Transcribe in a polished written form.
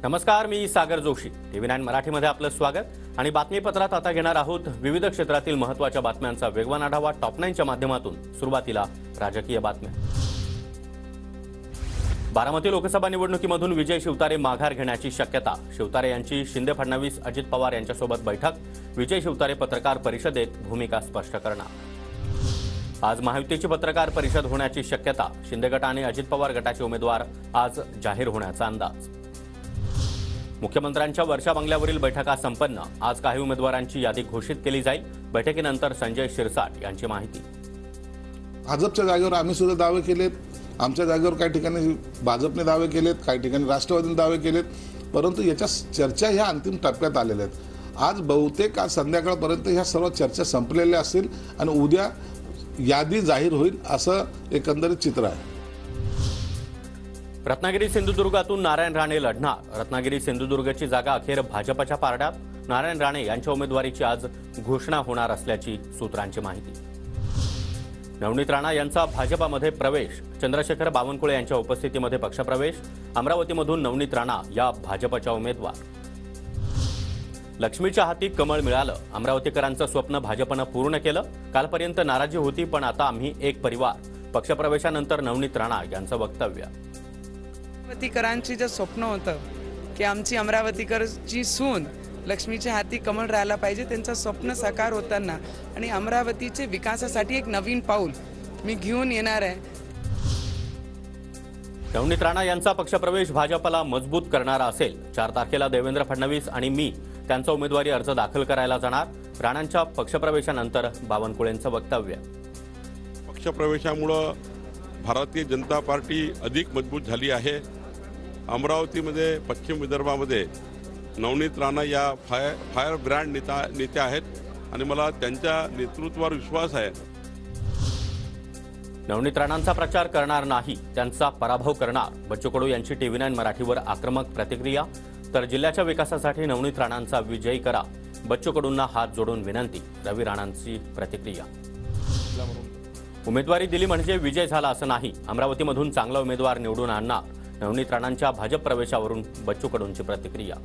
नमस्कार, मी सागर जोशी. TV9 मराठीमध्ये आपलं स्वागत आणि बातमीपत्रात आता घेणार आहोत विविध क्षेत्रातील महत्त्वाच्या बातम्यांचा वेगवान आढावा टॉप 9च्या माध्यमातून. सुरुवातीला राजकीय बातम्या. बारामती लोकसभा निवडणुकीमधून विजय शिवतारे माघार घेण्याची शक्यता. शिवतारे यांची शिंदे फडणवीस अजित पवार यांच्यासोबत बैठक. विजय शिवतारे पत्रकार परिषदेत भूमिका स्पष्ट करणार. आज महायुतीची पत्रकार परिषद होण्याची शक्यता. शिंदे गट आणि अजित पवार गटाचे उमेदवार आज जाहीर होण्याचा अंदाज. मुख्यमंत्र्यांच्या वर्षा बंगल्यावरील बैठका संपन्न. आज काही उमेदवारांची यादी घोषित केली जाईल. बैठकीनंतर संजय शिरसाट यांची माहिती. भाजपच्या जागेवर आम्ही सुद्धा दावे केलेत. आमच्या जागेवर काही ठिकाणी भाजपने दावे केलेत, काही ठिकाणी राष्ट्रवादीने दावे केलेत, परंतु याच्या चर्चा ह्या अंतिम टप्प्यात आलेल्या आहेत. आज बहुतेक आज संध्याकाळपर्यंत ह्या सर्व चर्चा संपलेल्या असतील आणि उद्या यादी जाहीर होईल असं एकंदरीत चित्र आहे. रत्नागिरी सिंधुदुर्गातून नारायण राणे लढणार. रत्नागिरी सिंधुदुर्गची जागा अखेर भाजपच्या पारड्यात. नारायण राणे यांच्या उमेदवारीची आज घोषणा होणार असल्याची सूत्रांची माहिती. नवनीत राणा यांचा भाजपामध्ये प्रवेश. चंद्रशेखर बावनकुळे यांच्या उपस्थितीमध्ये पक्षप्रवेश. अमरावतीमधून नवनीत राणा या भाजपच्या उमेदवार. लक्ष्मीच्या हाती कमळ मिळालं. अमरावतीकरांचं स्वप्न भाजपनं पूर्ण केलं. कालपर्यंत नाराजी होती, पण आता आम्ही एक परिवार. पक्षप्रवेशानंतर नवनीत राणा यांचं वक्तव्य. अमरावतीकरांची जे स्वप्न होतं की आमची अमरावतीकरची सून लक्ष्मीच्या हाती कमळ राहायला पाहिजे, त्यांचं स्वप्न साकार होताना आणि अमरावतीचे विकासासाठी एक नवीन पाऊल मी घेऊन येणार आहे. नवनीत राणा यांचा पक्षप्रवेश भाजपला मजबूत करणारा असेल. 4 तारखेला देवेंद्र फडणवीस आणि मी त्यांचा उमेदवारी अर्ज दाखल करायला जाणार. राणांच्या पक्षप्रवेशानंतर बावनकुळेंचं वक्तव्य. पक्षप्रवेशामुळे भारतीय जनता पार्टी अधिक मजबूत झाली आहे. अमरावतीमध्ये, पश्चिम विदर्भामध्ये नवनीत राणा या फायर ब्रँड नेते आहेत आणि मला त्यांच्या नेतृत्वावर विश्वास आहे. नवनीत राणांचा प्रचार करणार नाही, त्यांचा पराभव करणार. बच्चू कडू यांची TV9 मराठीवर आक्रमक प्रतिक्रिया. तर जिल्ह्याच्या विकासासाठी नवनीत राणांचा विजयी करा. बच्चू कडूंना हात जोडून विनंती. रवी राणांची प्रतिक्रिया. उमेदवारी दिली म्हणजे विजय झाला असं नाही. अमरावतीमधून चांगला उमेदवार निवडून आणणार. नवनीत राणांच्या भाजप प्रवेशावरून बच्चू कडूंची प्रतिक्रिया.